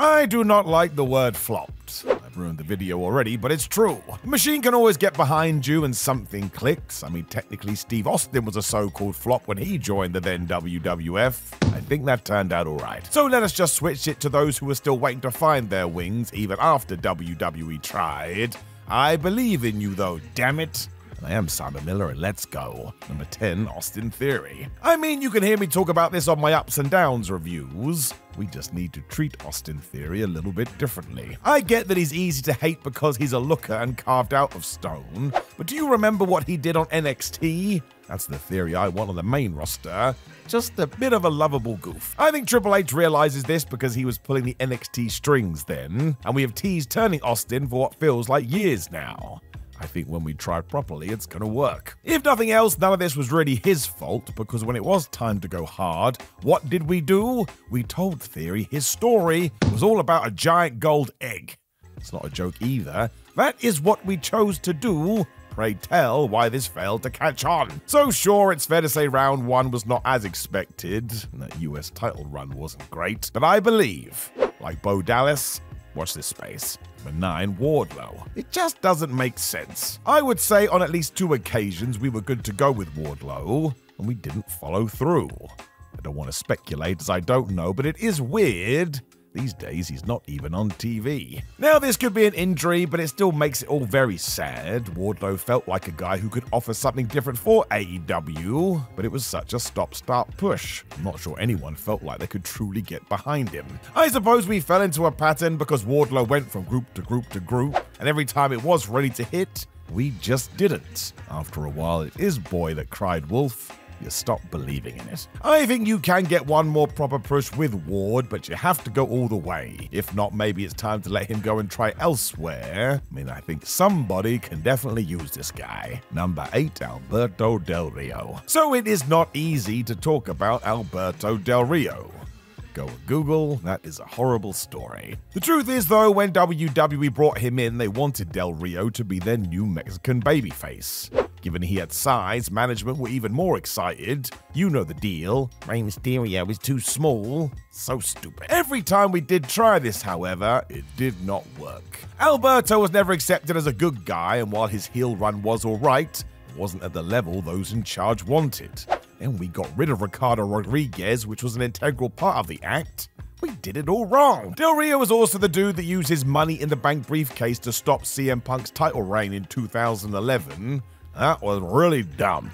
I do not like the word flopped. I've ruined the video already, but it's true. The machine can always get behind you and something clicks. I mean, technically Steve Austin was a so-called flop when he joined the then WWF. I think that turned out alright. So let us just switch it to those who are still waiting to find their wings, even after WWE tried. I believe in you though, damn it. I am Simon Miller, and let's go. Number 10, Austin Theory. I mean, you can hear me talk about this on my ups and downs reviews. We just need to treat Austin Theory a little bit differently. I get that he's easy to hate because he's a looker and carved out of stone, but do you remember what he did on NXT? That's the Theory I want on the main roster. Just a bit of a lovable goof. I think Triple H realizes this because he was pulling the NXT strings then, and we have teased turning Austin for what feels like years now. I think when we try properly, it's gonna work. If nothing else, none of this was really his fault, because when it was time to go hard, what did we do? We told Theory his story was all about a giant gold egg. It's not a joke either. That is what we chose to do. Pray tell why this failed to catch on. So sure, it's fair to say round 1 was not as expected, and that US title run wasn't great, but I believe, like Bo Dallas, watch this space. Number 9, Wardlow. It just doesn't make sense. I would say on at least 2 occasions we were good to go with Wardlow, and we didn't follow through. I don't want to speculate as I don't know, but it is weird. These days, he's not even on TV. Now, this could be an injury, but it still makes it all very sad. Wardlow felt like a guy who could offer something different for AEW, but it was such a stop-start push. I'm not sure anyone felt like they could truly get behind him. I suppose we fell into a pattern because Wardlow went from group to group to group, and every time it was ready to hit, we just didn't. After a while, it is boy that cried wolf. You stop believing in it. I think you can get one more proper push with Ward, but you have to go all the way. If not, maybe it's time to let him go and try elsewhere. I mean, I think somebody can definitely use this guy. Number 8, Alberto Del Rio. So it is not easy to talk about Alberto Del Rio. Go and Google, that is a horrible story. The truth is though, when WWE brought him in, they wanted Del Rio to be their new Mexican babyface. Given he had size, management were even more excited. You know the deal. Rey Mysterio is too small. So stupid. Every time we did try this, however, it did not work. Alberto was never accepted as a good guy, and while his heel run was alright, it wasn't at the level those in charge wanted. Then we got rid of Ricardo Rodriguez, which was an integral part of the act. We did it all wrong. Del Rio was also the dude that used his Money in the Bank briefcase to stop CM Punk's title reign in 2011. That was really dumb.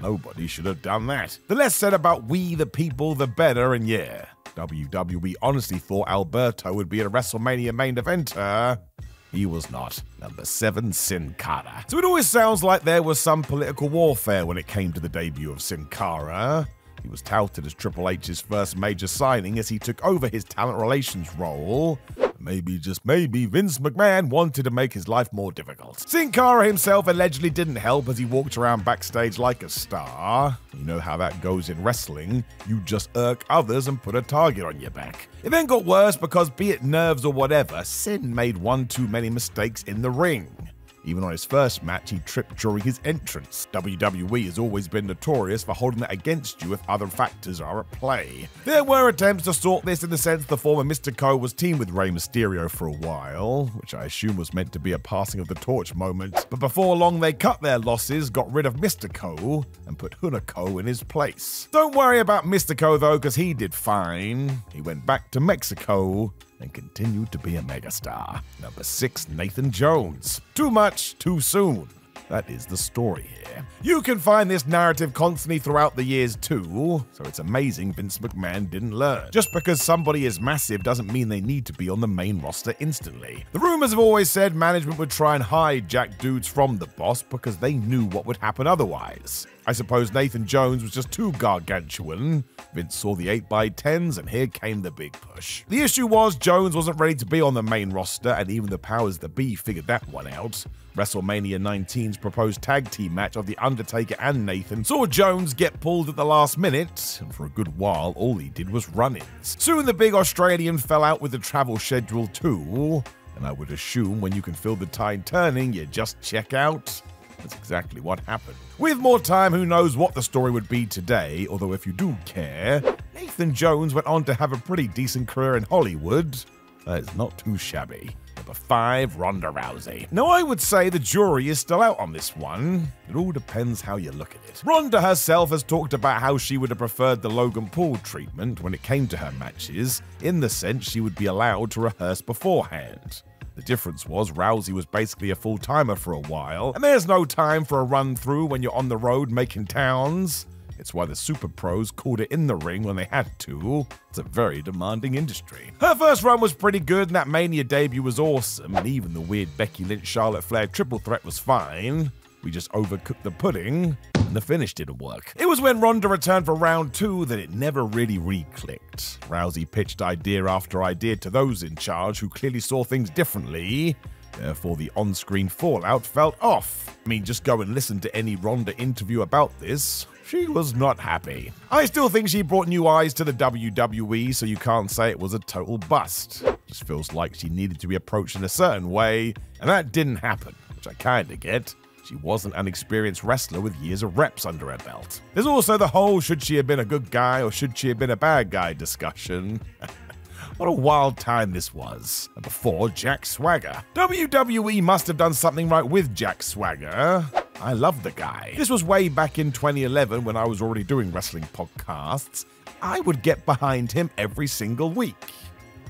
Nobody should have done that. The less said about we the people, the better, and yeah, WWE honestly thought Alberto would be a WrestleMania main eventer. He was not. Number 7, Sin Cara. So it always sounds like there was some political warfare when it came to the debut of Sin Cara. He was touted as Triple H's first major signing as he took over his talent relations role. Maybe, just maybe, Vince McMahon wanted to make his life more difficult. Sin Cara himself allegedly didn't help as he walked around backstage like a star. You know how that goes in wrestling. You just irk others and put a target on your back. It then got worse because, be it nerves or whatever, Sin made one too many mistakes in the ring. Even on his first match, he tripped during his entrance. WWE has always been notorious for holding that against you if other factors are at play. There were attempts to sort this in the sense the former Mystico was teamed with Rey Mysterio for a while, which I assume was meant to be a passing of the torch moment, but before long they cut their losses, got rid of Mystico, and put Hunico in his place. Don't worry about Mystico though, because he did fine. He went back to Mexico and continued to be a megastar. Number 6, Nathan Jones. Too much, too soon. That is the story here. You can find this narrative constantly throughout the years too, so it's amazing Vince McMahon didn't learn. Just because somebody is massive doesn't mean they need to be on the main roster instantly. The rumors have always said management would try and hijack dudes from the boss because they knew what would happen otherwise. I suppose Nathan Jones was just too gargantuan. Vince saw the 8x10s and here came the big push. The issue was Jones wasn't ready to be on the main roster, and even the powers that be figured that one out. WrestleMania 19's proposed tag team match of The Undertaker and Nathan saw Jones get pulled at the last minute, and for a good while all he did was run-ins. Soon the big Australian fell out with the travel schedule too, and I would assume when you can feel the tide turning, you just check out. That's exactly what happened. With more time, who knows what the story would be today, although if you do care, Nathan Jones went on to have a pretty decent career in Hollywood. That is not too shabby. Number 5, Ronda Rousey. Now, I would say the jury is still out on this one. It all depends how you look at it. Ronda herself has talked about how she would have preferred the Logan Paul treatment when it came to her matches, in the sense she would be allowed to rehearse beforehand. The difference was Rousey was basically a full-timer for a while, and there's no time for a run-through when you're on the road making towns. It's why the super pros called it in the ring when they had to. It's a very demanding industry. Her first run was pretty good, and that Mania debut was awesome, and even the weird Becky Lynch-Charlotte Flair triple threat was fine. We just overcooked the pudding, and the finish didn't work. It was when Ronda returned for round 2 that it never really re-clicked. Rousey pitched idea after idea to those in charge who clearly saw things differently. Therefore, the on-screen fallout felt off. I mean, just go and listen to any Ronda interview about this. She was not happy. I still think she brought new eyes to the WWE, so you can't say it was a total bust. Just feels like she needed to be approached in a certain way, and that didn't happen, which I kinda get. She wasn't an experienced wrestler with years of reps under her belt. There's also the whole should she have been a good guy or should she have been a bad guy discussion. What a wild time this was. And before, Jack Swagger. WWE must have done something right with Jack Swagger. I love the guy. This was way back in 2011 when I was already doing wrestling podcasts. I would get behind him every single week.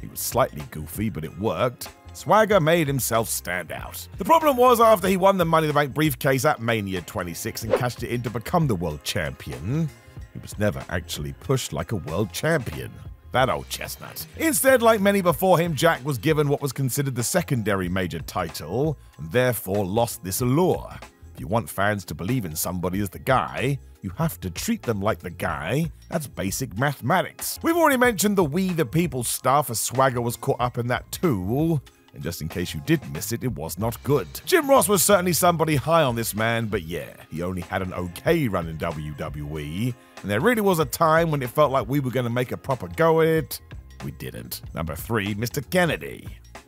He was slightly goofy, but it worked. Swagger made himself stand out. The problem was after he won the Money in the Bank briefcase at Mania 26 and cashed it in to become the world champion, he was never actually pushed like a world champion. That old chestnut. Instead, like many before him, Jack was given what was considered the secondary major title, and therefore lost this allure. If you want fans to believe in somebody as the guy, you have to treat them like the guy. That's basic mathematics. We've already mentioned the We the People stuff, as Swagger was caught up in that too. And just in case you did miss it, it was not good. Jim Ross was certainly somebody high on this man, but yeah, he only had an okay run in WWE, and there really was a time when it felt like we were going to make a proper go at it. We didn't. Number 3, Mr.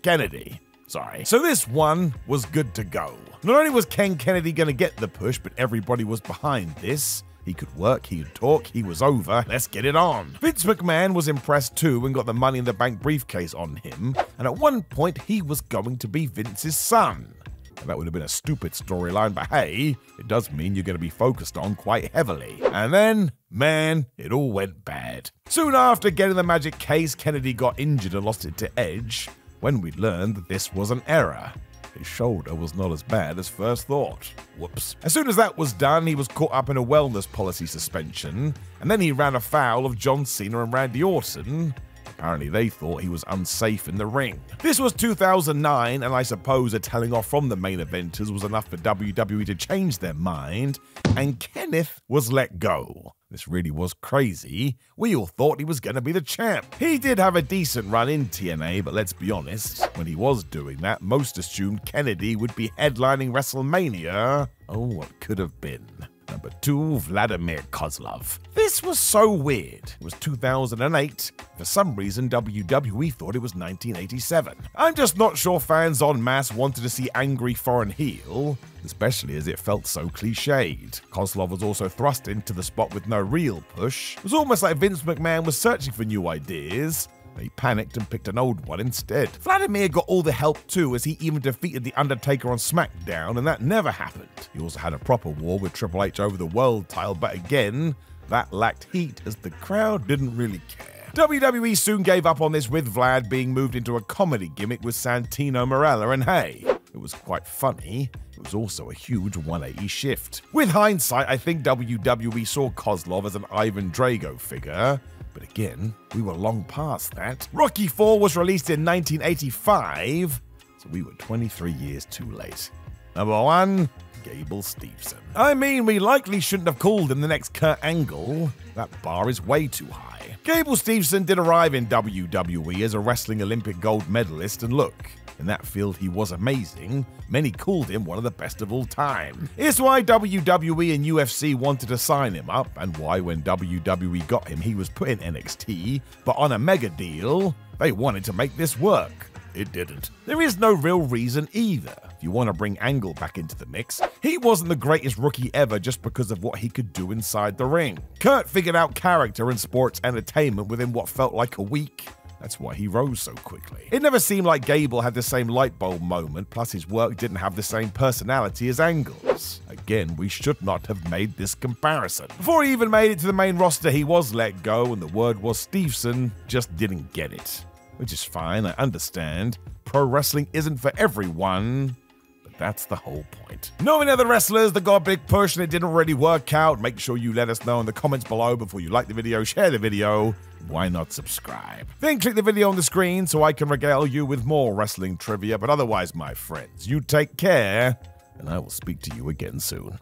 Kennedy. Sorry. So this one was good to go. Not only was Ken Kennedy going to get the push, but everybody was behind this. He could work, he could talk, he was over, let's get it on. Vince McMahon was impressed too and got the Money in the Bank briefcase on him, and at one point he was going to be Vince's son. And that would have been a stupid storyline, but hey, it does mean you're going to be focused on quite heavily. And then, man, it all went bad. Soon after getting the magic case, Kennedy got injured and lost it to Edge, when we learned that this was an error. His shoulder was not as bad as first thought. Whoops. As soon as that was done, he was caught up in a wellness policy suspension, and then he ran afoul of John Cena and Randy Orton. Apparently they thought he was unsafe in the ring. This was 2009, and I suppose a telling off from the main eventers was enough for WWE to change their mind, and Kenneth was let go. This really was crazy. We all thought he was going to be the champ. He did have a decent run in TNA, but let's be honest, when he was doing that, most assumed Kennedy would be headlining WrestleMania. Oh, what could have been. Number 2, Vladimir Klov. This was so weird. It was 2008. For some reason, WWE thought it was 1987. I'm just not sure fans en masse wanted to see angry foreign heel, especially as it felt so cliched. Klov was also thrust into the spot with no real push. It was almost like Vince McMahon was searching for new ideas. He panicked and picked an old one instead. Vladimir got all the help too, as he even defeated The Undertaker on SmackDown, and that never happened. He also had a proper war with Triple H over the world title, but again, that lacked heat as the crowd didn't really care. WWE soon gave up on this, with Vlad being moved into a comedy gimmick with Santino Marella, and hey, it was quite funny. It was also a huge 180 shift. With hindsight, I think WWE saw Klov as an Ivan Drago figure, but again, we were long past that. Rocky IV was released in 1985, so we were 23 years too late. Number 1, Gable Stephan. I mean, we likely shouldn't have called him the next Kurt Angle. That bar is way too high. Gable Stephan did arrive in WWE as a wrestling Olympic gold medalist, and look, in that field he was amazing. Many called him one of the best of all time. It's why WWE and UFC wanted to sign him up, and why when WWE got him he was put in NXT, but on a mega deal, they wanted to make this work. It didn't. There is no real reason either. If you want to bring Angle back into the mix, he wasn't the greatest rookie ever just because of what he could do inside the ring. Kurt figured out character and sports entertainment within what felt like a week, That's why he rose so quickly. It never seemed like Gable had the same light bulb moment, plus his work didn't have the same personality as Angle's. Again, we should not have made this comparison. Before he even made it to the main roster, he was let go, and the word was Stevenson just didn't get it. Which is fine, I understand. Pro wrestling isn't for everyone, but that's the whole point. Knowing other wrestlers that got a big push and it didn't really work out, make sure you let us know in the comments below before you like the video, share the video. Why not subscribe? Then click the video on the screen so I can regale you with more wrestling trivia. But otherwise, my friends, you take care, and I will speak to you again soon.